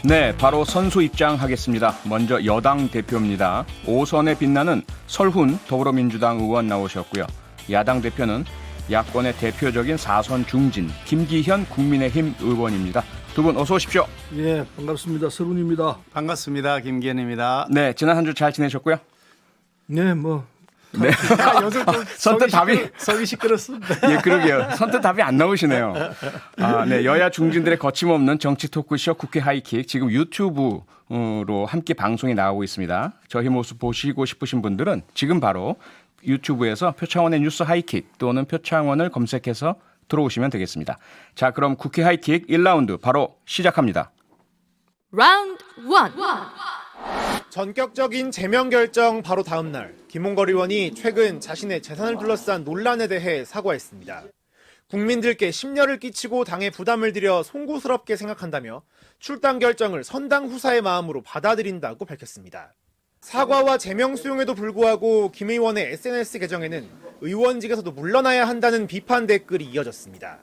네, 바로 선수 입장하겠습니다. 먼저 여당 대표입니다. 5선에 빛나는 설훈 더불어민주당 의원 나오셨고요. 야당 대표는 야권의 대표적인 4선 중진 김기현 국민의힘 의원입니다. 두 분 어서 오십시오. 예, 반갑습니다. 설훈입니다. 반갑습니다. 김기현입니다. 네, 지난 한 주 잘 지내셨고요? 네, 뭐 네. 요즘 좀 선뜻 답이 속이 시끄럽습니다. 예, 그러게요. 선뜻 답이 안 나오시네요. 네, 여야 중진들의 거침없는 정치 토크쇼 국회 하이킥 지금 유튜브로 함께 방송이 나오고 있습니다. 저희 모습 보시고 싶으신 분들은 지금 바로 유튜브에서 표창원의 뉴스 하이킥 또는 표창원을 검색해서 들어오시면 되겠습니다. 자, 그럼 국회 하이킥 1라운드 바로 시작합니다. 라운드 1. 전격적인 제명 결정 바로 다음 날 김홍걸 의원이 최근 자신의 재산을 둘러싼 논란에 대해 사과했습니다. 국민들께 심려를 끼치고 당에 부담을 드려 송구스럽게 생각한다며 출당 결정을 선당 후사의 마음으로 받아들인다고 밝혔습니다. 사과와 제명 수용에도 불구하고 김 의원의 SNS 계정에는 의원직에서도 물러나야 한다는 비판 댓글이 이어졌습니다.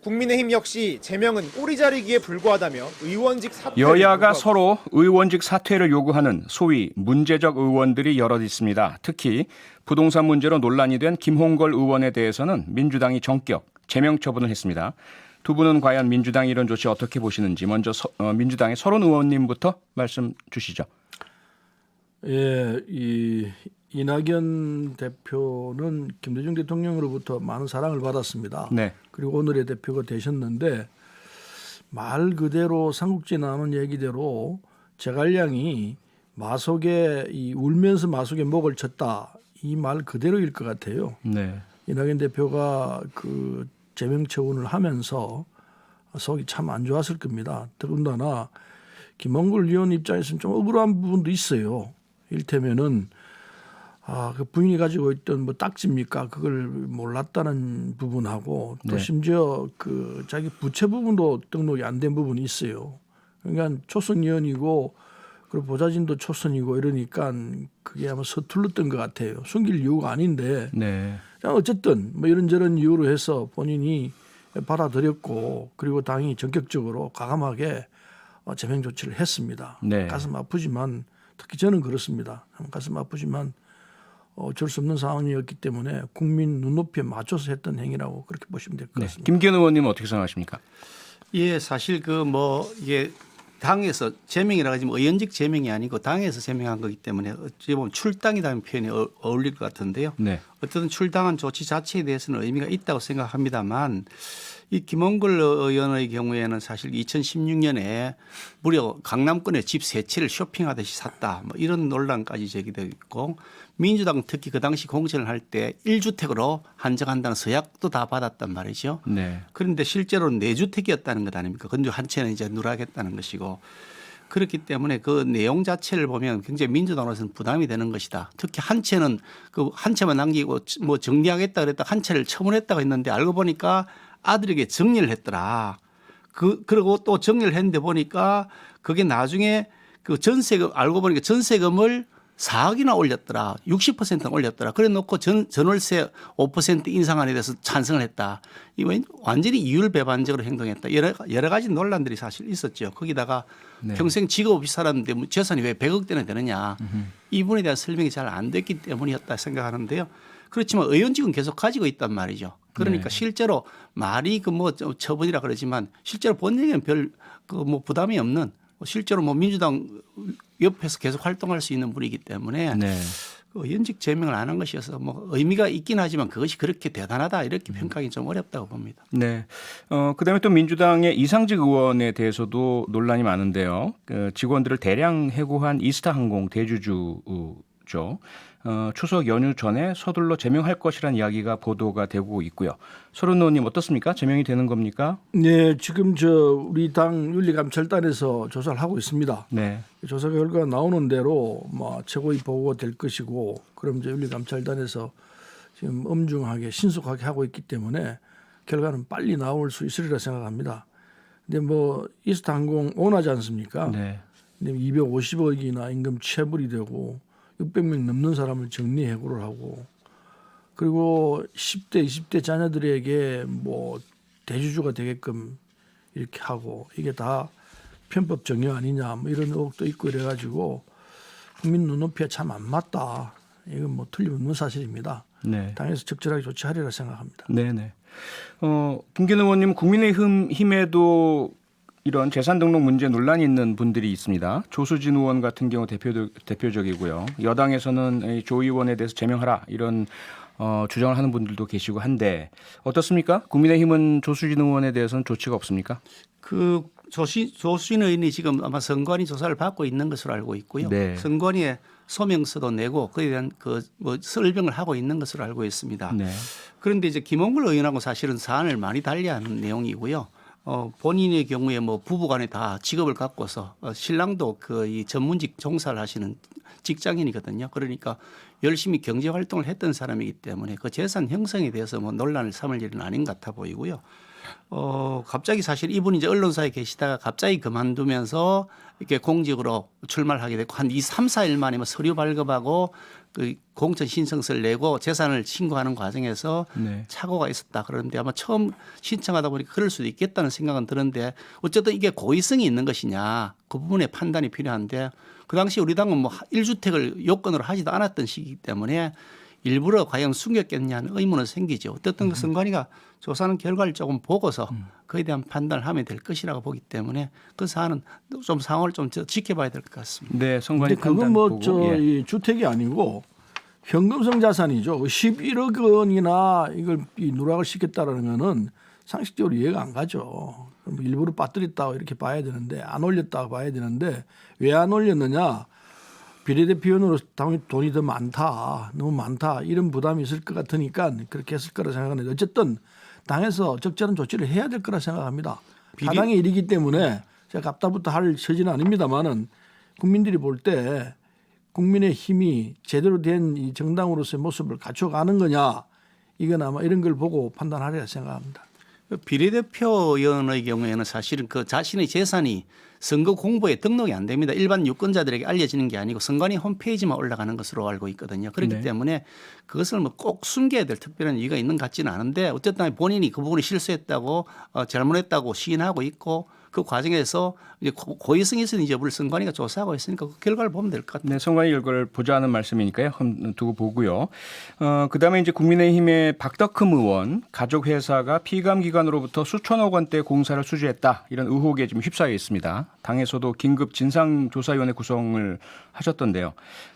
국민의힘 역시 제명은 꼬리자리기에 불과하다며 의원직 사퇴를 여야가 요구하고 서로 의원직 사퇴를 요구하는 소위 문제적 의원들이 여럿 있습니다. 특히 부동산 문제로 논란이 된 김홍걸 의원에 대해서는 민주당이 전격 제명 처분을 했습니다. 두 분은 과연 민주당의 이런 조치 어떻게 보시는지 먼저 민주당의 설훈 의원님부터 말씀 주시죠. 예, 이낙연 대표는 김대중 대통령으로부터 많은 사랑을 받았습니다. 네. 그리고 오늘의 대표가 되셨는데 말 그대로 삼국지에 나오는 얘기대로 제갈량이 마속에 울면서 마속에 목을 쳤다. 이 말 그대로일 것 같아요. 네. 이낙연 대표가 그 제명 처분을 하면서 속이 참 안 좋았을 겁니다. 더군다나 김홍걸 의원 입장에서는 좀 억울한 부분도 있어요. 일테면은 그 부인이 가지고 있던 뭐 딱지입니까? 그걸 몰랐다는 부분하고 또 네. 심지어 그 자기 부채 부분도 등록이 안 된 부분이 있어요. 그러니까 초선 의원이고 그리고 보좌진도 초선이고 이러니까 그게 아마 서툴렀던 것 같아요. 숨길 이유가 아닌데 네. 어쨌든 뭐 이런저런 이유로 해서 본인이 받아들였고 그리고 당이 전격적으로 과감하게 제명 조치를 했습니다. 네. 가슴 아프지만 특히 저는 그렇습니다. 가슴 아프지만 어쩔 수 없는 상황이었기 때문에 국민 눈높이에 맞춰서 했던 행위라고 그렇게 보시면 될 것 네. 같습니다. 김기현 의원님은 어떻게 생각하십니까? 예, 사실 이게 당에서 제명이라 하지만 의원직 제명이 아니고 당에서 제명한 거기 때문에 어찌 보면 출당이라는 표현이 어울릴 것 같은데요. 네. 어쨌든 출당한 조치 자체에 대해서는 의미가 있다고 생각합니다만 이 김홍걸 의원의 경우에는 사실 2016년에 무려 강남권에 집 세 채를 쇼핑하듯이 샀다. 뭐 이런 논란까지 제기되고 있고 민주당 특히 그 당시 공천을 할 때 1주택으로 한정한다는 서약도 다 받았단 말이죠. 네. 그런데 실제로는 4주택이었다는 것 아닙니까? 근데 한 채는 이제 누락했다는 것이고 그렇기 때문에 그 내용 자체를 보면 굉장히 민주당으로서는 부담이 되는 것이다. 특히 한 채는 그 한 채만 남기고 뭐 정리하겠다 그랬다 한 채를 처분했다고 했는데 알고 보니까 아들에게 정리를 했더라. 그리고 또 정리를 했는데 보니까 그게 나중에 그 전세금 알고 보니까 전세금을 4억이나 올렸더라. 60%나 올렸더라. 그래 놓고 전월세 5% 인상안에 대해서 찬성을 했다. 이거 완전히 이율배반적으로 행동했다. 여러 가지 논란들이 사실 있었죠. 거기다가 네. 평생 직업 없이 살았는데 뭐 재산이 왜 100억대나 되느냐. 이 부분에 대한 설명이 잘 안 됐기 때문이었다 생각하는데요. 그렇지만 의원직은 계속 가지고 있단 말이죠. 그러니까 네. 실제로 말이 그 뭐 처분이라 그러지만 실제로 본인에게는 별 그 뭐 부담이 없는 실제로 뭐 민주당 옆에서 계속 활동할 수 있는 분이기 때문에 네. 그 의원직 제명을 안 한 것이어서 뭐 의미가 있긴 하지만 그것이 그렇게 대단하다 이렇게 평가하기 좀 어렵다고 봅니다. 네. 그다음에 또 민주당의 이상직 의원에 대해서도 논란이 많은데요. 그 직원들을 대량 해고한 이스타항공 대주주죠. 추석 연휴 전에 서둘러 제명할 것이라는 이야기가 보도가 되고 있고요. 설훈 의원님 어떻습니까? 제명이 되는 겁니까? 네, 지금 우리 당 윤리감찰단에서 조사를 하고 있습니다. 네. 조사 결과 나오는 대로 최고위 보고가 될 것이고 그럼 이제 윤리감찰단에서 지금 엄중하게 신속하게 하고 있기 때문에 결과는 빨리 나올 수 있으리라 생각합니다. 근데 이스타항공 오나지 않습니까? 네. 근데 250억이나 임금 체불이 되고 600명 넘는 사람을 정리해고를 하고 그리고 10대, 20대 자녀들에게 대주주가 되게끔 이렇게 하고 이게 다 편법 정의 아니냐 뭐 이런 의혹도 있고 이래가지고 국민 눈높이에 참 안 맞다. 이건 뭐 틀림없는 사실입니다. 네. 당에서 적절하게 조치하리라 생각합니다. 네네. 김기현 의원님 국민의힘에도 이런 재산 등록 문제 논란이 있는 분들이 있습니다. 조수진 의원 같은 경우 대표적이고요. 여당에서는 조 의원에 대해서 제명하라 이런 주장을 하는 분들도 계시고 한데 어떻습니까? 국민의힘은 조수진 의원에 대해서는 조치가 없습니까? 그 조수진 의원이 지금 아마 선관위 조사를 받고 있는 것으로 알고 있고요. 네. 선관위에 소명서도 내고 그에 대한 뭐 설명을 하고 있는 것으로 알고 있습니다. 네. 그런데 이제 김홍걸 의원하고 사실은 사안을 많이 달리하는 내용이고요. 본인의 경우에 뭐 부부간에 다 직업을 갖고서 신랑도 이 전문직 종사를 하시는 직장인이거든요. 그러니까 열심히 경제 활동을 했던 사람이기 때문에 그 재산 형성에 대해서 뭐 논란을 삼을 일은 아닌 것 같아 보이고요. 갑자기 사실 이분이 이제 언론사에 계시다가 갑자기 그만두면서 이렇게 공직으로 출마를 하게 됐고 한 3, 4일 만에 뭐 서류 발급하고 그 공천 신청서를 내고 재산을 신고하는 과정에서 네. 착오가 있었다. 그런데 아마 처음 신청하다 보니까 그럴 수도 있겠다는 생각은 드는데 어쨌든 이게 고의성이 있는 것이냐 그 부분의 판단이 필요한데 그 당시 우리 당은 뭐 1주택을 요건으로 하지도 않았던 시기이기 때문에 일부러 과연 숨겼겠냐는 의문은 생기죠. 어쨌든 그 선관위가 조사하는 결과를 조금 보고서 그에 대한 판단을 하면 될 것이라고 보기 때문에 그 사안은 좀 상황을 좀 지켜봐야 될 것 같습니다. 네, 선관위 근데 그건 판단 뭐 보고. 예. 이 주택이 아니고 현금성 자산이죠. 11억 원이나 이걸 이 누락을 시켰다라는 거는 상식적으로 이해가 안 가죠. 그럼 일부러 빠뜨렸다고 이렇게 봐야 되는데 안 올렸다고 봐야 되는데 왜 안 올렸느냐? 비례대표원으로 당연히 돈이 더 많다, 너무 많다 이런 부담이 있을 것 같으니까 그렇게 했을 거라 생각하는데 어쨌든 당에서 적절한 조치를 해야 될 거라 생각합니다. 타당의 일이기 때문에 제가 갑다부터 할 처지는 아닙니다만은 국민들이 볼 때 국민의 힘이 제대로 된 이 정당으로서의 모습을 갖춰가는 거냐 이건 아마 이런 걸 보고 판단하리라 생각합니다. 비례대표 의원의 경우에는 사실은 그 자신의 재산이 선거 공보에 등록이 안 됩니다. 일반 유권자들에게 알려지는 게 아니고 선관위 홈페이지만 올라가는 것으로 알고 있거든요. 그렇기 네. 때문에 그것을 뭐 꼭 숨겨야 될 특별한 이유가 있는 것 같지는 않은데 어쨌든 본인이 그 부분을 실수했다고 잘못했다고 시인하고 있고 그 과정에서 이제 고의성이 있는 여부를 선관위가 조사하고 있으니까 그 결과를 보면 될 것 같아요. 네, 선관위 결과를 보자는 말씀이니까요. 두고 보고요. 그다음에 이제 국민의힘의 박덕흠 의원 가족 회사가 피감 기관으로부터 수천억 원대 공사를 수주했다 이런 의혹에 지금 휩싸여 있습니다. 당에서도 긴급 진상조사위원회 구성을 하셨던데요.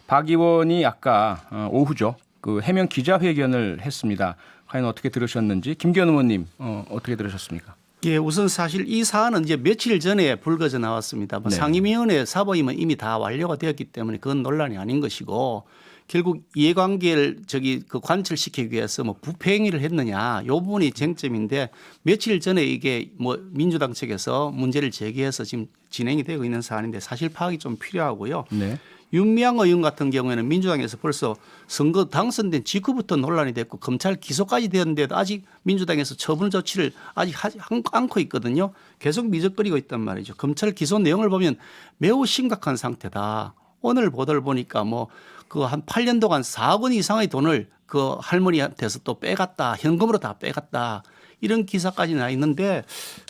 박 의원이 아까 오후죠. 그 해명 기자회견을 했습니다. 과연 어떻게 들으셨는지 김기현 의원님 어떻게 들으셨습니까? 예, 우선 사실 이 사안은 이제 며칠 전에 불거져 나왔습니다. 뭐 네. 상임위원회 사보임은 이미 다 완료가 되었기 때문에 그건 논란이 아닌 것이고 결국 이해관계를 그 관철시키기 위해서 뭐 부패 행위를 했느냐 이 부분이 쟁점인데 며칠 전에 이게 뭐 민주당 측에서 문제를 제기해서 지금 진행이 되고 있는 사안인데 사실 파악이 좀 필요하고요. 네. 윤미향 의원 같은 경우에는 민주당에서 벌써 선거 당선된 직후부터 논란이 됐고 검찰 기소까지 되었는데도 아직 민주당에서 처분 조치를 아직 하지 않고 있거든요. 계속 미적거리고 있단 말이죠. 검찰 기소 내용을 보면 매우 심각한 상태다. 오늘 보도를 보니까 뭐 그 한 8년 동안 4억 원 이상의 돈을 그 할머니한테서 또 빼갔다. 현금으로 다 빼갔다. 이런 기사까지 나 있는데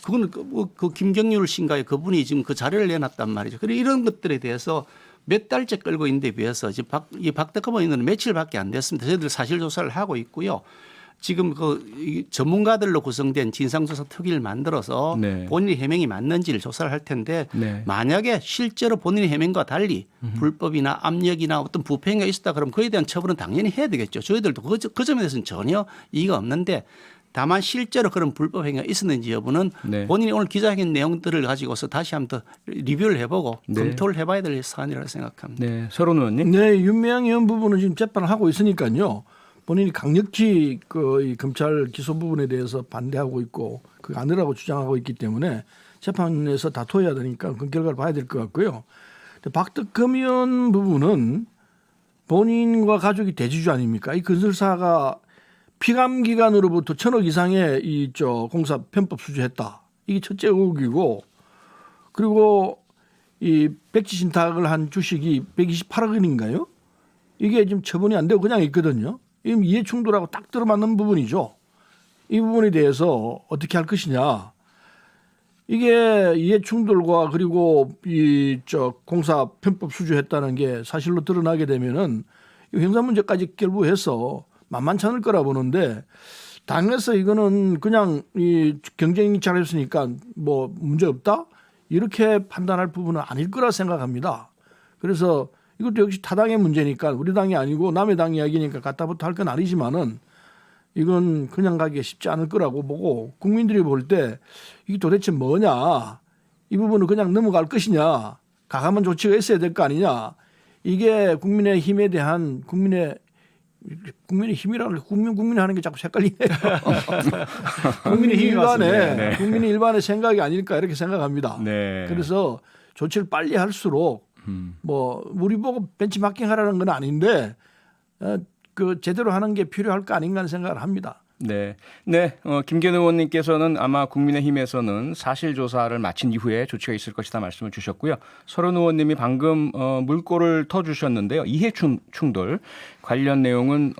그거는 그 김경률 씨인가요? 그분이 지금 그 자료를 내놨단 말이죠. 그리고 이런 것들에 대해서 몇 달째 끌고 있는데 비해서 지금 이 박덕흠 의원은 며칠밖에 안 됐습니다. 저희들 사실 조사를 하고 있고요. 지금 이 전문가들로 구성된 진상조사 특위를 만들어서 네. 본인의 해명이 맞는지를 조사를 할 텐데 네. 만약에 실제로 본인의 해명과 달리 불법이나 압력이나 어떤 부패 행위가 있었다 그러면 그에 대한 처벌은 당연히 해야 되겠죠. 저희들도 그 점에 대해서는 전혀 이의가 없는데 다만 실제로 그런 불법 행위가 있었는지 여부는 네. 본인이 오늘 기자회견 내용들을 가지고서 다시 한번 더 리뷰를 해보고 네. 검토를 해봐야 될 사안이라고 생각합니다. 네, 서른 의원님. 네, 윤미향 의원 부분은 지금 재판을 하고 있으니까요. 본인이 강력히 이 검찰 기소 부분에 대해서 반대하고 있고 그거 아니라고 주장하고 있기 때문에 재판에서 다퉈야 되니까 그 결과를 봐야 될 것 같고요. 박덕흠 의원 부분은 본인과 가족이 대주주 아닙니까? 이 건설사가 피감 기관으로부터 1,000억 이상의 공사 편법 수주했다. 이게 첫째 의혹이고 그리고 이 백지 신탁을 한 주식이 128억 원인가요? 이게 지금 처분이 안 되고 그냥 있거든요. 이 이해 충돌하고 딱 들어맞는 부분이죠. 이 부분에 대해서 어떻게 할 것이냐. 이게 이해 충돌과 그리고 이 공사 편법 수주했다는 게 사실로 드러나게 되면은 이 형사 문제까지 결부해서 만만치 않을 거라 보는데 당에서 이거는 그냥 이 경쟁이 잘했으니까 뭐 문제 없다 이렇게 판단할 부분은 아닐 거라 생각합니다. 그래서 이것도 역시 타당의 문제니까 우리 당이 아니고 남의 당 이야기니까 갖다부터 할 건 아니지만은 이건 그냥 가기가 쉽지 않을 거라고 보고 국민들이 볼 때 이게 도대체 뭐냐 이 부분을 그냥 넘어갈 것이냐 가감한 조치가 있어야 될 거 아니냐 이게 국민의 힘에 대한 국민의 힘이라는 국민이 하는 게 자꾸 헷갈리네요. 국민의 일반의 생각이 아닐까 이렇게 생각합니다. 네. 그래서 조치를 빨리 할수록 뭐 우리 보고 벤치마킹하라는 건 아닌데 그 제대로 하는 게 필요할 거 아닌가 하는 생각을 합니다. 네, 김기현 의원님께서는 아마 국민의힘에서는 사실 조사를 마친 이후에 조치가 있을 것이다 말씀을 주셨고요. 서른 의원님이 방금 물꼬를 터주셨는데요. 이해 충돌 관련 내용은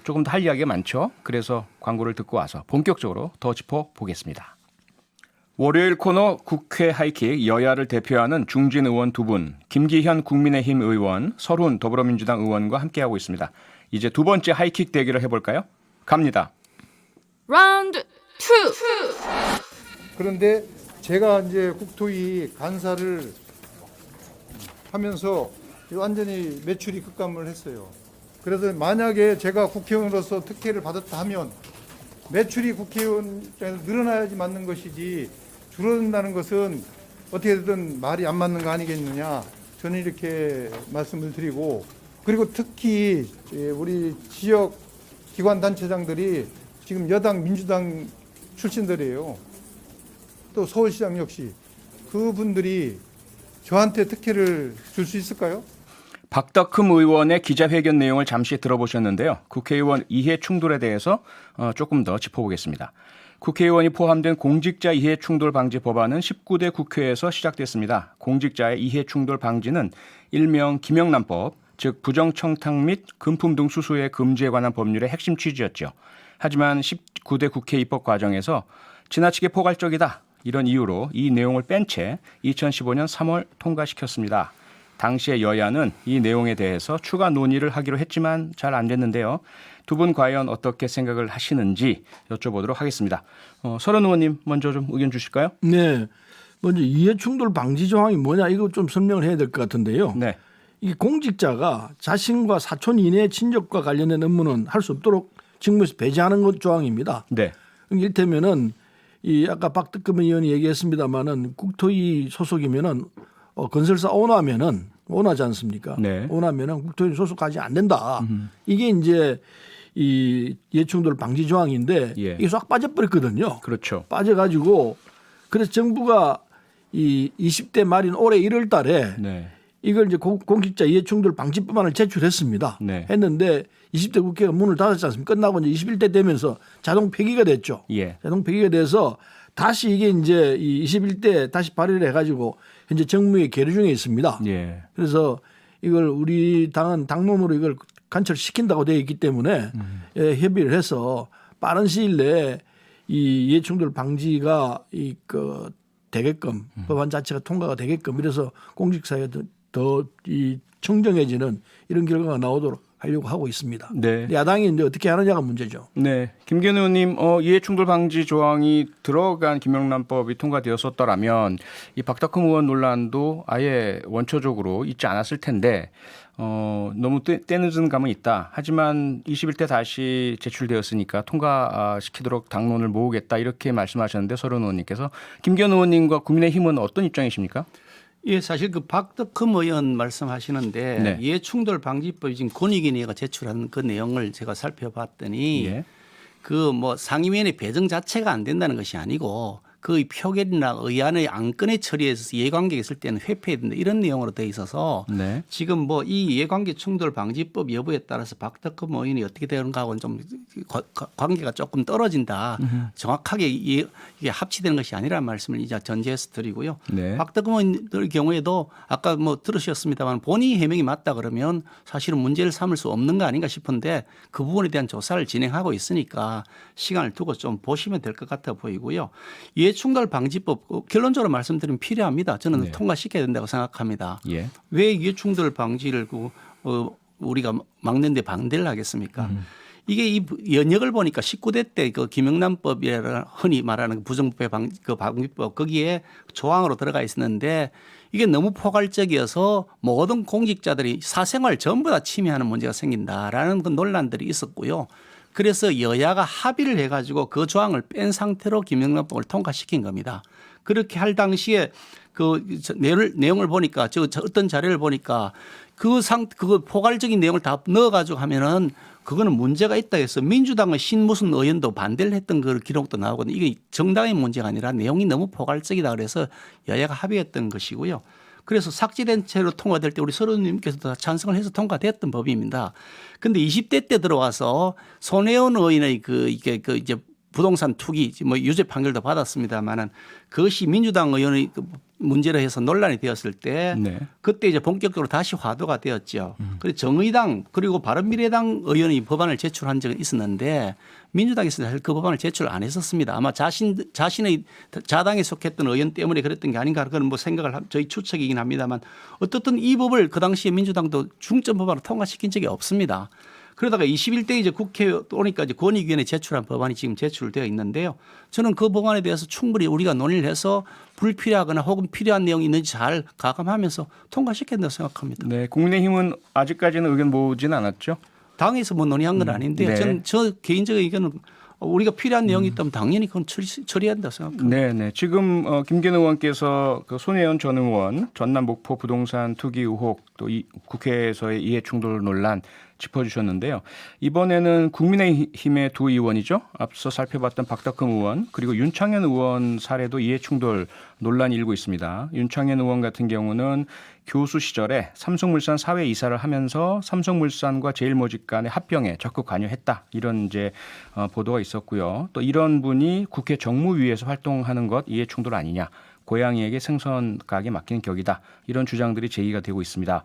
조금 더 할 이야기가 많죠. 그래서 광고를 듣고 와서 본격적으로 더 짚어보겠습니다. 월요일 코너 국회 하이킥 여야를 대표하는 중진 의원 두 분, 김기현 국민의힘 의원, 서른 더불어민주당 의원과 함께하고 있습니다. 이제 두 번째 하이킥 대결을 해볼까요? 갑니다. Round 2. 그런데 제가 이제 국토위 간사를 하면서 완전히 매출이 급감을 했어요. 그래서 만약에 제가 국회의원으로서 특혜를 받았다 하면 매출이 국회의원 입장에서 늘어나야지 맞는 것이지 줄어든다는 것은 어떻게든 말이 안 맞는 거 아니겠느냐. 저는 이렇게 말씀을 드리고 그리고 특히 우리 지역 기관 단체장들이 지금 여당 민주당 출신들이에요. 또 서울시장 역시 그분들이 저한테 특혜를 줄 수 있을까요? 박덕흠 의원의 기자회견 내용을 잠시 들어보셨는데요. 국회의원 이해 충돌에 대해서 조금 더 짚어보겠습니다. 국회의원이 포함된 공직자 이해 충돌 방지 법안은 19대 국회에서 시작됐습니다. 공직자의 이해 충돌 방지는 일명 김영란법, 즉 부정청탁 및 금품 등 수수의 금지에 관한 법률의 핵심 취지였죠. 하지만 19대 국회 입법 과정에서 지나치게 포괄적이다 이런 이유로 이 내용을 뺀 채 2015년 3월 통과시켰습니다. 당시의 여야는 이 내용에 대해서 추가 논의를 하기로 했지만 잘 안 됐는데요. 두 분 과연 어떻게 생각을 하시는지 여쭤보도록 하겠습니다. 서른 의원님 먼저 좀 의견 주실까요? 네, 먼저 이해충돌 방지 조항이 뭐냐 이거 좀 설명을 해야 될 것 같은데요. 네. 이 공직자가 자신과 사촌 이내의 친족과 관련된 업무는 할 수 없도록 직무에서 배제하는 것 조항입니다. 네. 이를테면은 이 아까 박덕흠 의원이 얘기했습니다마는 국토위 소속이면은 건설사 오너지 않습니까? 네. 오너면은 국토위 소속하지 않는다. 이게 이제 이 이해충돌 방지 조항인데 예. 이게 싹 빠져버렸거든요. 그렇죠. 빠져가지고 그래서 정부가 이 20대 말인 올해 1월 달에 네. 이걸 이제 공직자 이해충돌 방지법안을 제출했습니다. 네. 했는데 20대 국회가 문을 닫았지 않습니까? 끝나고 이제 21대 되면서 자동 폐기가 됐죠. 예. 자동 폐기가 돼서 다시 이게 이제 이 21대 다시 발의를 해가지고 현재 정무에 계류 중에 있습니다. 예. 그래서 이걸 우리 당은 당론으로 이걸 관철시킨다고 되어 있기 때문에 협의를 해서 빠른 시일 내에 이 이해충돌 방지가 되게끔 법안 자체가 통과가 되게끔 이래서 공직사회에 더 이 청정해지는 이런 결과가 나오도록 하려고 하고 있습니다. 네. 야당이 이제 어떻게 하느냐가 문제죠. 네, 김기현 의원님, 이해충돌 방지 조항이 들어간 김영란법이 통과되었었더라면 이 박덕흠 의원 논란도 아예 원초적으로 있지 않았을 텐데 너무 때늦은 감은 있다. 하지만 21대 다시 제출되었으니까 통과시키도록 당론을 모으겠다 이렇게 말씀하셨는데 서른 의원님께서 김기현 의원님과 국민의힘은 어떤 입장이십니까? 예, 사실 그 박덕흠 의원 말씀하시는데 네. 이해충돌 방지법이 지금 권익위원회가 제출한 그 내용을 제가 살펴봤더니 예. 그 뭐 상임위원회 배정 자체가 안 된다는 것이 아니고 그 표결이나 의안의 안건에 처리해서 이해관계가 있을 때는 회피해야 된다 이런 내용으로 되어 있어서 네. 지금 뭐 이 이해관계 충돌 방지법 여부에 따라서 박덕흠 의원이 어떻게 되는가하고는 좀 관계가 조금 떨어진다. 정확하게 이게 합치되는 것이 아니라는 말씀을 이제 전제해서 드리고요. 네. 박덕흠 의원의 경우에도 아까 뭐 들으셨습니다만 본인이 해명이 맞다 그러면 사실은 문제를 삼을 수 없는 거 아닌가 싶은데 그 부분에 대한 조사를 진행하고 있으니까 시간을 두고 좀 보시면 될 것 같아 보이고요. 이해충돌 방지법 결론적으로 말씀드리면 필요합니다. 저는 네. 통과시켜야 된다고 생각합니다. 예. 왜 이해충돌 방지를 우리가 막는 데 반대를 하겠습니까? 이게 이 연역을 보니까 19대 때 그 김영란법이라는 흔히 말하는 부정부패 방지법 거기에 조항으로 들어가 있었는데 이게 너무 포괄적이어서 모든 공직자들이 사생활 전부 다 침해하는 문제가 생긴다라는 그 논란들이 있었고요. 그래서 여야가 합의를 해가지고 그 조항을 뺀 상태로 김영란법을 통과시킨 겁니다. 그렇게 할 당시에 그 내용을 보니까 어떤 자료를 보니까 그 포괄적인 내용을 다 넣어가지고 하면은 그거는 문제가 있다 해서 민주당의 신무슨 의원도 반대를 했던 그 기록도 나오거든요. 이게 정당의 문제가 아니라 내용이 너무 포괄적이다 그래서 여야가 합의했던 것이고요. 그래서 삭제된 채로 통과될 때 우리 서른님께서도 찬성을 해서 통과됐던 법입니다. 그런데 20대 때 들어와서 손혜원 의원의 이게 이제 부동산 투기 뭐 유죄 판결도 받았습니다만은 그것이 민주당 의원의 문제로 해서 논란이 되었을 때 네. 그때 이제 본격적으로 다시 화두가 되었죠. 그리고 정의당 그리고 바른미래당 의원이 법안을 제출한 적은 있었는데 민주당에서 사실 그 법안을 제출 안 했었습니다. 아마 자신의 자당에 속했던 의원 때문에 그랬던 게 아닌가 그런 뭐 생각을 저희 추측이긴 합니다만 어떻든 이 법을 그 당시에 민주당도 중점 법안을 통과시킨 적이 없습니다. 그러다가 21대 이제 국회에 오니까 이제 권익위원회 제출한 법안이 지금 제출되어 있는데요. 저는 그 법안에 대해서 충분히 우리가 논의를 해서 불필요하거나 혹은 필요한 내용이 있는지 잘 가감하면서 통과시켜야 된다고 생각합니다. 네, 국민의힘은 아직까지는 의견 모으지는 않았죠? 당에서 뭐 논의한 건 아닌데요. 네. 저는 저 개인적인 의견은 우리가 필요한 내용이 있다면 당연히 그건 처리해야 된다고 생각합니다. 네. 지금 김기현 의원께서 그 손혜원 전 의원 전남 목포 부동산 투기 의혹 또 국회에서의 이해충돌 논란 짚어주셨는데요. 이번에는 국민의힘의 두 의원이죠. 앞서 살펴봤던 박덕흠 의원 그리고 윤창현 의원 사례도 이해충돌 논란이 일고 있습니다. 윤창현 의원 같은 경우는 교수 시절에 삼성물산 사회 이사를 하면서 삼성물산과 제일모직 간의 합병에 적극 관여했다. 이런 이제 보도가 있었고요. 또 이런 분이 국회 정무위에서 활동하는 것 이해충돌 아니냐. 고양이에게 생선 가게 맡기는 격이다. 이런 주장들이 제기가 되고 있습니다.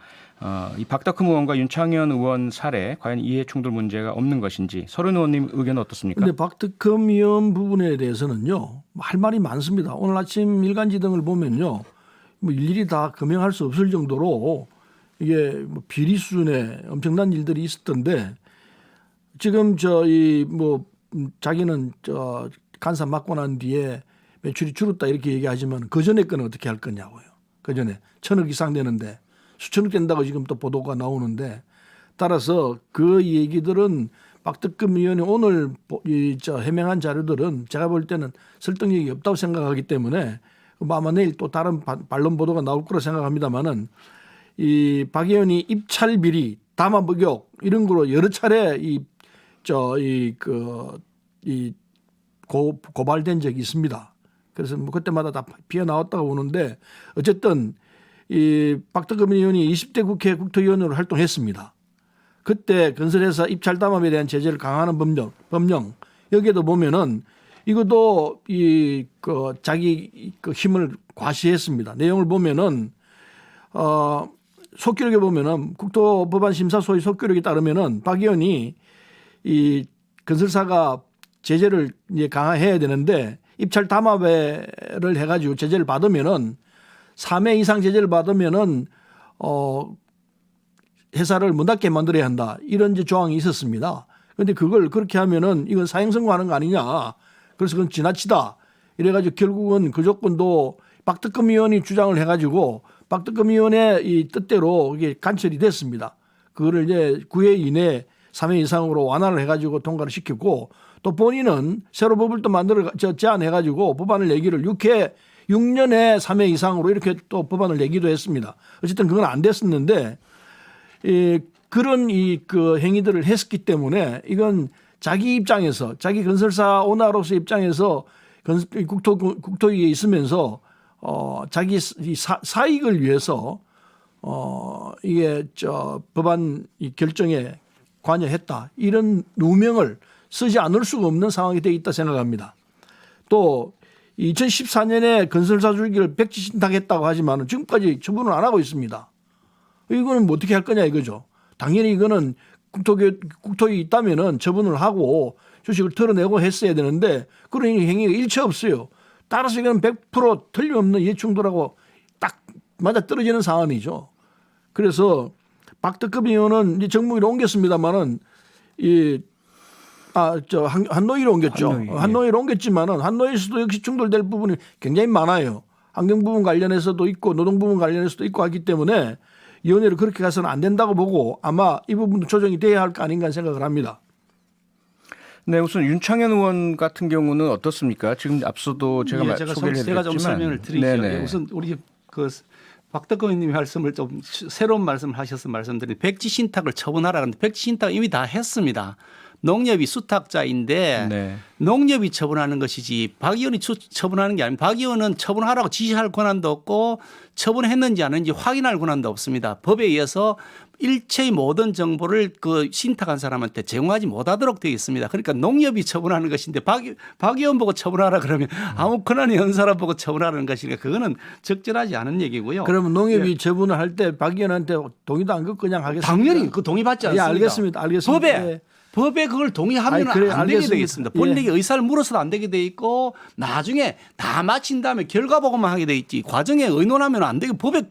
이 박덕흠 의원과 윤창현 의원 사례 과연 이해충돌 문제가 없는 것인지 서른 의원님 의견은 어떻습니까? 그런데 박덕흠 의원 부분에 대해서는요. 할 말이 많습니다. 오늘 아침 일간지 등을 보면요. 뭐 일일이 다 금명할 수 없을 정도로 이게 뭐 비리 수준의 엄청난 일들이 있었던데 지금 자기는 간사 맡고 난 뒤에 매출이 줄었다 이렇게 얘기하지만 그 전에 거는 어떻게 할 거냐고요. 그 전에 1,000억 이상 되는데 수천억 된다고 지금 또 보도가 나오는데 따라서 그 얘기들은 박덕흠 의원이 오늘 해명한 자료들은 제가 볼 때는 설득력이 없다고 생각하기 때문에 아마 내일 또 다른 반론 보도가 나올 거라 생각합니다만은 이 박 의원이 입찰 비리, 담화 목욕 이런 거로 여러 차례 고발된 적이 있습니다. 그래서 뭐 그때마다 다 피해 나왔다고 보는데 어쨌든 이 박덕흠 의원이 20대 국회 국토위원으로 활동했습니다. 그때 건설회사 입찰 담합에 대한 제재를 강화하는 법령 여기에도 보면은 이것도 자기 힘을 과시했습니다. 내용을 보면은 속기록에 보면은 국토법안 심사 소위 속기록에 따르면은 박 의원이 이 건설사가 제재를 이제 강화해야 되는데 입찰 담합을 해가지고 제재를 받으면은 3회 이상 제재를 받으면은 회사를 문 닫게 만들어야 한다 이런 이제 조항이 있었습니다. 그런데 그걸 그렇게 하면은 이건 사형선고하는 거 아니냐. 그래서 그건 지나치다. 이래가지고 결국은 그 조건도 박덕흠 의원이 주장을 해가지고 박덕흠 의원의 이 뜻대로 이게 간철이 됐습니다. 그거를 이제 9회 이내 3회 이상으로 완화를 해가지고 통과를 시켰고 또 본인은 새로 법을 또 제안해가지고 법안을 내기를 6년에 3회 이상으로 이렇게 또 법안을 내기도 했습니다. 어쨌든 그건 안 됐었는데 그런 그 행위들을 했기 때문에 이건 자기 입장에서 자기 건설사 오너로서 입장에서 국토위에 있으면서 자기 사익을 위해서 이게 법안 결정에 관여했다 이런 누명을 쓰지 않을 수가 없는 상황이 되어 있다 생각합니다. 또 2014년에 건설사 줄기를 백지 신탁했다고 하지만 지금까지 처분을 안 하고 있습니다. 이거는 뭐 어떻게 할 거냐 이거죠. 당연히 이거는 국토위 있다면은 처분을 하고 주식을 털어내고 했어야 되는데 그런 행위가 일체 없어요. 따라서 이건 100% 틀림없는 이해충돌하고 딱 맞아 떨어지는 상황이죠. 그래서 박덕흠 의원은 이제 정무위로 옮겼습니다만은 한노위로 옮겼죠. 한노위로 옮겼지만은 한노위에서도 역시 충돌될 부분이 굉장히 많아요. 환경 부분 관련해서도 있고 노동 부분 관련해서도 있고 하기 때문에 위원회로 그렇게 가서는 안 된다고 보고 아마 이 부분도 조정이 돼야 할 거 아닌가 생각을 합니다. 네, 우선 윤창현 의원 같은 경우는 어떻습니까? 지금 앞서도 제가 소개를 해드렸지만 제가 좀 설명을 드리죠. 네네. 우선 우리 그 박덕흠 의원님이 말씀을 좀 새로운 말씀을 하셔서 말씀드린 백지 신탁을 처분하라는데 백지 신탁 이미 다 했습니다. 농협이 수탁자인데 네. 농협이 처분하는 것이지 박 의원이 처분하는 게 아닙니다. 박 의원은 처분하라고 지시할 권한도 없고 처분했는지 안 했는지 확인할 권한도 없습니다. 법에 의해서 일체의 모든 정보를 그 신탁한 사람한테 제공하지 못하도록 되어 있습니다. 그러니까 농협이 처분하는 것인데 박 의원 보고 처분하라 그러면 아무 권한이 없는 사람 보고 처분하는 것이니까 그거는 적절하지 않은 얘기고요. 그러면 농협이 처분을 할 때 박 의원한테 동의도 안 받고 그냥 하겠습니다. 당연히 그 동의받지 않습니다. 알겠습니다. 알겠습니다. 법에 그걸 동의하면 아니, 그래, 안 되게 알겠습니다. 되어 있습니다. 본인에게 예. 의사를 물어서도 안 되게 돼 있고 나중에 다 마친 다음에 결과 보고만 하게 돼 있지 과정에 의논하면 안 되게 법에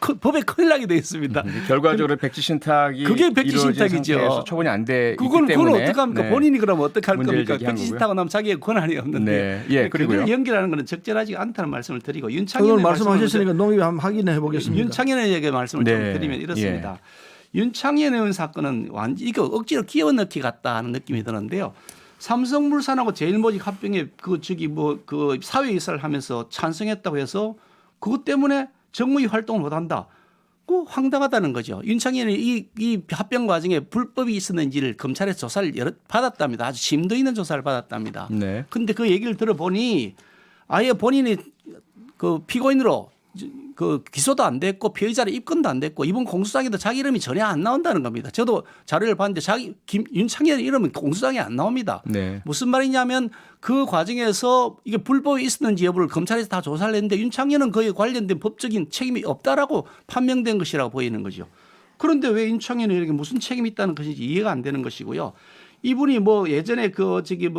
큰일 나게 돼 있습니다. 결과적으로 백지 신탁이 그게 백지 이루어진 신탁이죠. 상태에서 처분이 안 돼 있기 그건 때문에 어떡합니까? 네. 본인이 그러면 어떡할 문제를 겁니까? 제기한 백지 거고요. 신탁은 하면 자기의 권한이 없는데 네. 예, 그리고요. 그걸 연결하는 것은 적절하지 않다는 말씀을 드리고 윤창현 오늘 말씀하셨으니까 농협이 한번 확인해 보겠습니다. 윤창현에게 말씀을 네. 좀 드리면 이렇습니다. 윤창현 의원 사건은 완전 이거 억지로 끼워 넣기 같다 하는 느낌이 드는데요. 삼성물산하고 제일모직 합병에 그 사회이사를 하면서 찬성했다고 해서 그것 때문에 정무위 활동을 못한다. 그 황당하다는 거죠. 윤창현이 이 합병 과정에 불법이 있었는지를 검찰에서 조사를 받았답니다. 아주 심도 있는 조사를 받았답니다. 네. 근데 그 얘기를 들어보니 아예 본인이 그 피고인으로 그 기소도 안 됐고 피의자로 입건도 안 됐고 이번 공소장에도 자기 이름이 전혀 안 나온다는 겁니다. 저도 자료를 봤는데 윤창현 이름은 공소장에 안 나옵니다. 네. 무슨 말이냐면 그 과정에서 이게 불법이 있었는지 여부를 검찰에서 다 조사를 했는데 윤창현은 그에 관련된 법적인 책임이 없다라고 판명된 것이라고 보이는 거죠. 그런데 왜 윤창현이 이렇게 무슨 책임이 있다는 것인지 이해가 안 되는 것이고요. 이분이 뭐 예전에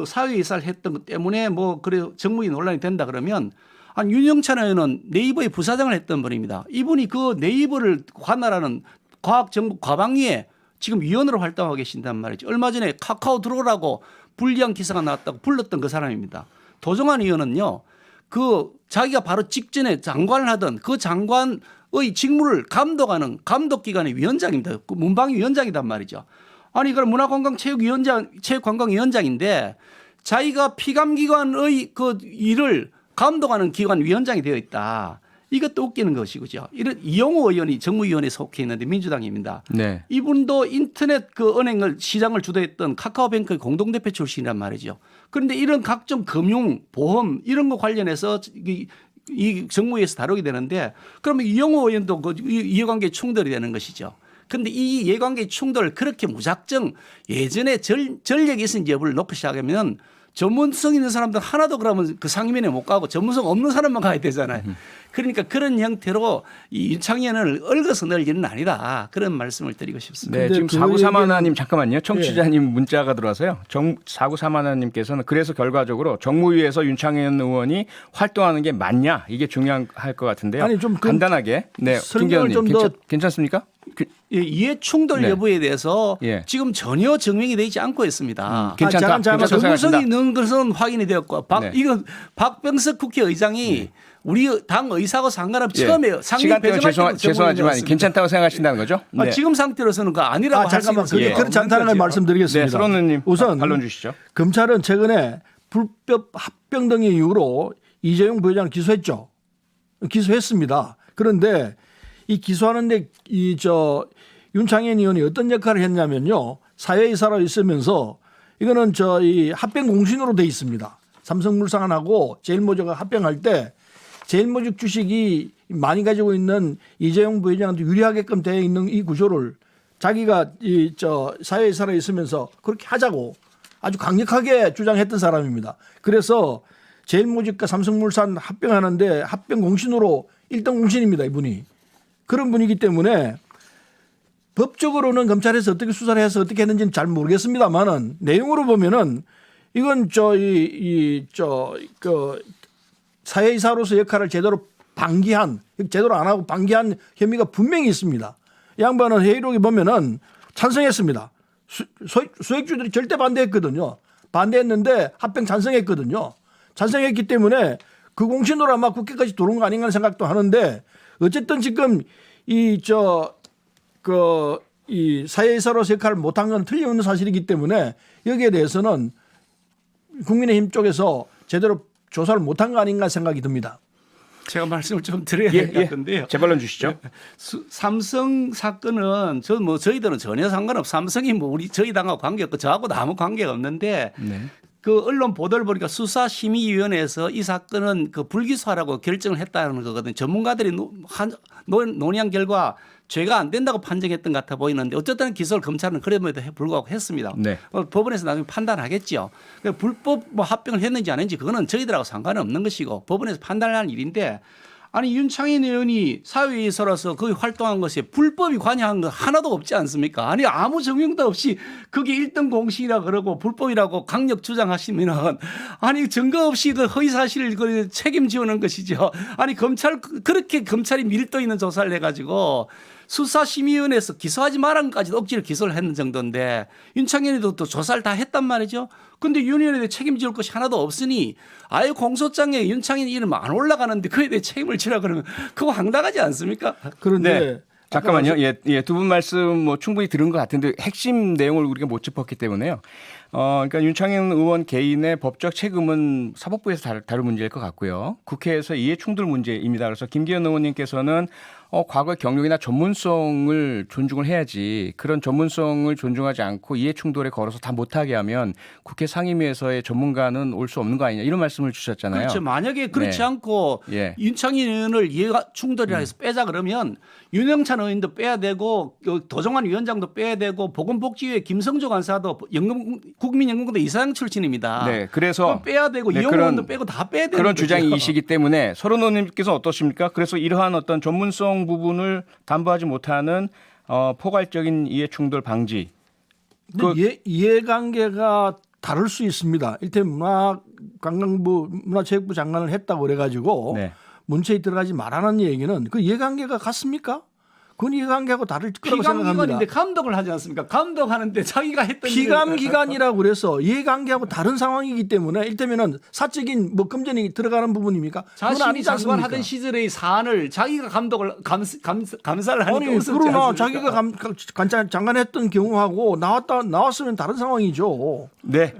사회이사를 했던 것 때문에 그래 정무위 논란이 된다 그러면 윤영찬 의원은 네이버의 부사장을 했던 분입니다. 이분이 그 네이버를 관할하는 과학정보 과방위에 지금 위원으로 활동하고 계신단 말이죠. 얼마 전에 카카오 들어오라고 불리한 기사가 나왔다고 불렀던 그 사람입니다. 도종환 의원은요. 그 자기가 바로 직전에 장관을 하던 그 장관의 직무를 감독하는 감독기관의 위원장입니다. 그 문방위 위원장이단 말이죠. 아니 그럼 체육관광위원장인데 자기가 피감기관의 그 일을 감독하는 기관 위원장이 되어 있다. 이것도 웃기는 것이죠. 이런 이용호 의원이 정무위원회에 속해 있는데 민주당입니다. 네. 이분도 인터넷 그 은행을 시장을 주도했던 카카오뱅크의 공동대표 출신이란 말이죠. 그런데 이런 각종 금융, 보험 이런 거 관련해서 이 정무위에서 다루게 되는데 그러면 이용호 의원도 그 이해관계 충돌이 되는 것이죠. 그런데 이 이해관계 충돌을 그렇게 무작정 예전에 전력이 있었는지 여부를 놓고 시작하면 전문성 있는 사람들 하나도 그러면 그 상임위원회 못 가고 전문성 없는 사람만 가야 되잖아요. 그러니까 그런 형태로 이 윤창현을 얽어서 넣을 일은 아니다. 그런 말씀을 드리고 싶습니다. 네, 근데 지금 그 4931님 잠깐만요. 청취자님 문자가 들어와서요. 4931님께서는 그래서 결과적으로 정무위에서 윤창현 의원이 활동하는 게 맞냐? 이게 중요할 것 같은데요. 아니, 좀 간단하게. 네, 설명을 김기현님 좀 더 괜찮습니까? 예, 이해 충돌 네. 여부에 대해서 예. 지금 전혀 증명이 되지 않고 있습니다. 괜찮다. 잠깐, 전문성이 있는 것은 확인이 되었고 네. 이건 박병석 국회의장이 우리 당 의사하고 상관없이 예. 처음에 상임 시간대가 배제할 죄송하지만 괜찮다고 생각하신다는 거죠? 네. 지금 상태로서는 그거 아니라고 할 수 잠깐만 있는 예. 그렇지 않다는 걸 말씀드리겠습니다. 네, 서른님 우선 반론 주시죠. 검찰은 최근에 불법 합병 등의 이유로 이재용 부회장을 기소했죠. 기소했습니다. 그런데 이 기소하는데 윤창현 의원이 어떤 역할을 했냐면요. 사회이사로 있으면서 이거는 이 합병 공신으로 돼 있습니다. 삼성물산하고 제일모직가 합병할 때 제일모직 주식이 많이 가지고 있는 이재용 부회장한테 유리하게끔 되어 있는 이 구조를 자기가 사회이사로 있으면서 그렇게 하자고 아주 강력하게 주장했던 사람입니다. 그래서 제일모직과 삼성물산 합병하는데 합병 공신으로 1등 공신입니다. 이분이. 그런 분이기 때문에 법적으로는 검찰에서 어떻게 수사를 해서 어떻게 했는지는 잘 모르겠습니다만은 내용으로 보면은 이건 사회이사로서 역할을 제대로 제대로 안 하고 방기한 혐의가 분명히 있습니다. 이 양반은 회의록에 보면은 찬성했습니다. 수액주들이 절대 반대했거든요. 반대했는데 합병 찬성했거든요. 찬성했기 때문에 그 공신으로 아마 국회까지 들어온 거 아닌가 하는 생각도 하는데 어쨌든 지금 이 사회이사로서 역할을 못한 건 틀림없는 사실이기 때문에 여기에 대해서는 국민의힘 쪽에서 제대로 조사를 못한 거 아닌가 생각이 듭니다. 제가 말씀을 좀 드려야 예, 될 것 같은데요. 재발론 주시죠. 삼성 사건은 저희들은 전혀 상관없. 삼성이 저희 당하고 관계없고 저하고도 아무 관계가 없는데 네. 그 언론 보도를 보니까 수사심의위원회에서 이 사건은 그 불기소하라고 결정을 했다는 거거든요. 전문가들이 논의한 결과 죄가 안 된다고 판정했던 것 같아 보이는데 어쨌든 기소를 검찰은 그럼에도 불구하고 했습니다. 네. 법원에서 나중에 판단하겠죠. 불법 합병을 했는지 안 했는지 그거는 저희들하고 상관은 없는 것이고 법원에서 판단하는 일인데 아니 윤창인 의원이 사회이사로서 거기 활동한 것에 불법이 관여한 거 하나도 없지 않습니까? 아니 아무 증명도 없이 그게 1등 공신이라 그러고 불법이라고 강력 주장하시면은 아니 증거 없이 그 허위 사실을 그 책임지우는 것이죠. 아니 그렇게 검찰이 밀도 있는 조사를 해가지고 수사심의위원회에서 기소하지 말한 것까지도 억지로 기소를 했는 정도인데 윤창현이도 또 조사를 다 했단 말이죠. 근데 윤 의원에 책임질 것이 하나도 없으니 아예 공소장에 윤창현 이름 안 올라가는데 그에 대해 책임을 지라 그러면 그거 황당하지 않습니까? 그런데 네. 잠깐만요. 두 분 말씀 뭐 충분히 들은 것 같은데 핵심 내용을 우리가 못 짚었기 때문에요. 그러니까 윤창현 의원 개인의 법적 책임은 사법부에서 다룰 문제일 것 같고요. 국회에서 이해 충돌 문제입니다. 그래서 김기현 의원님께서는 과거의 경력이나 전문성을 존중을 해야지 그런 전문성을 존중하지 않고 이해 충돌에 걸어서 다 못하게 하면 국회 상임위에서의 전문가는 올 수 없는 거 아니냐 이런 말씀을 주셨잖아요. 그렇죠. 만약에 그렇지 네. 않고 예. 윤창현 의원을 이해가 충돌이라 해서 빼자 그러면 윤영찬 의원도 빼야 되고 도정환 위원장도 빼야 되고 보건복지위의 김성조 간사도 국민연금공단 이사장 출신입니다. 네, 그래서 그럼 빼야 되고 네, 이용호 그런- 의원도 빼고 다 빼야 되는 그런 거죠. 주장이시기 때문에 서른 의원님께서 어떠십니까? 그래서 이러한 어떤 전문성 부분을 담보하지 못하는 포괄적인 이해 충돌 방지. 이해관계가 다를 수 있습니다. 일테면 문화관광부 문화체육부 장관을 했다고 그래가지고 네. 문체에 들어가지 말라는 얘기는 그 이해관계가 같습니까? 그건 이해관계하고 다를 거라고 생각합니다. 피감기관인데 감독을 하지 않습니까? 감독하는데 자기가 했던 피감기관이라고 그래서 이해관계하고 다른 상황이기 때문에 일테면은 사적인 뭐 금전이 들어가는 부분입니까? 그건 자신이 아니지 않습니까? 장관하던 시절의 사안을 자기가 감독을 감사를 하니까 아니 웃었지 그러나 않습니까? 자기가 장관했던 경우하고 나왔으면 다른 상황이죠. 네,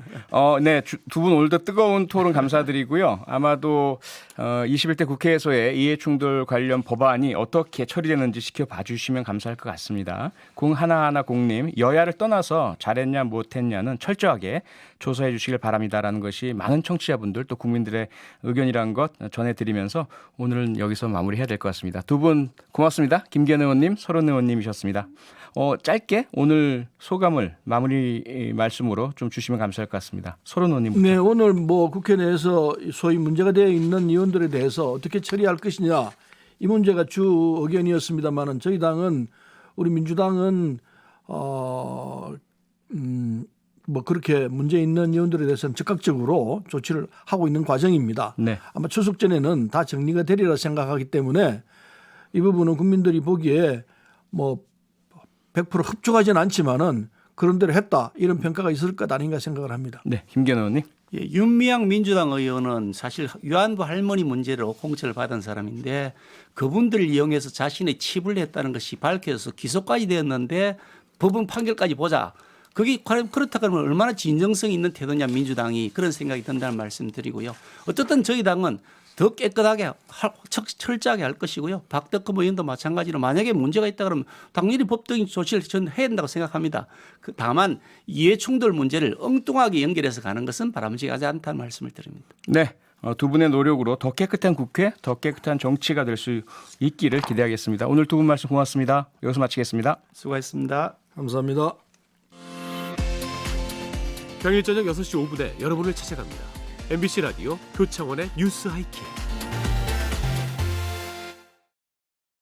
두 분 오늘도 뜨거운 토론 감사드리고요. 아마도 21대 국회에서의 이해충돌 관련 법안이 어떻게 처리되는지 지켜봐 주시면 감사할 것 같습니다. 0110님, 여야를 떠나서 잘했냐 못했냐는 철저하게 조사해 주시길 바랍니다라는 것이 많은 청취자분들 또 국민들의 의견이라는 것 전해드리면서 오늘은 여기서 마무리해야 될 것 같습니다. 두 분 고맙습니다. 김기현 의원님, 서른 의원님이셨습니다. 짧게 오늘 소감을 마무리 말씀으로 좀 주시면 감사할 것 같습니다. 서른 의원님. 네, 오늘 뭐 국회 내에서 소위 문제가 되어 있는 의원들에 대해서 어떻게 처리할 것이냐 이 문제가 주 의견이었습니다만은 저희 당은 우리 민주당은 뭐 그렇게 문제 있는 의원들에 대해서는 적극적으로 조치를 하고 있는 과정입니다. 네. 아마 추석 전에는 다 정리가 되리라 생각하기 때문에 이 부분은 국민들이 보기에 뭐 100% 흡족하지는 않지만은 그런 대로 했다 이런 평가가 있을 것 아닌가 생각을 합니다. 네, 김기현 의원님. 예, 윤미향 민주당 의원은 사실 위안부 할머니 문제로 공천을 받은 사람인데 그분들을 이용해서 자신의 치부를 했다는 것이 밝혀져서 기소까지 되었는데 법원 판결까지 보자. 그게 그렇다 그러면 얼마나 진정성 있는 태도냐 민주당이 그런 생각이 든다는 말씀 드리고요. 어쨌든 저희 당은 더 깨끗하게 철저하게 할 것이고요. 박덕흠 의원도 마찬가지로 만약에 문제가 있다 그러면 당연히 법적인 조치를 저는 해야 된다고 생각합니다. 다만 이해충돌 문제를 엉뚱하게 연결해서 가는 것은 바람직하지 않다는 말씀을 드립니다. 네. 두 분의 노력으로 더 깨끗한 국회, 더 깨끗한 정치가 될 수 있기를 기대하겠습니다. 오늘 두 분 말씀 고맙습니다. 여기서 마치겠습니다. 수고하셨습니다. 감사합니다. 평일 저녁 6시 5분에 여러분을 찾아갑니다. MBC 라디오 표창원의 뉴스 하이킥.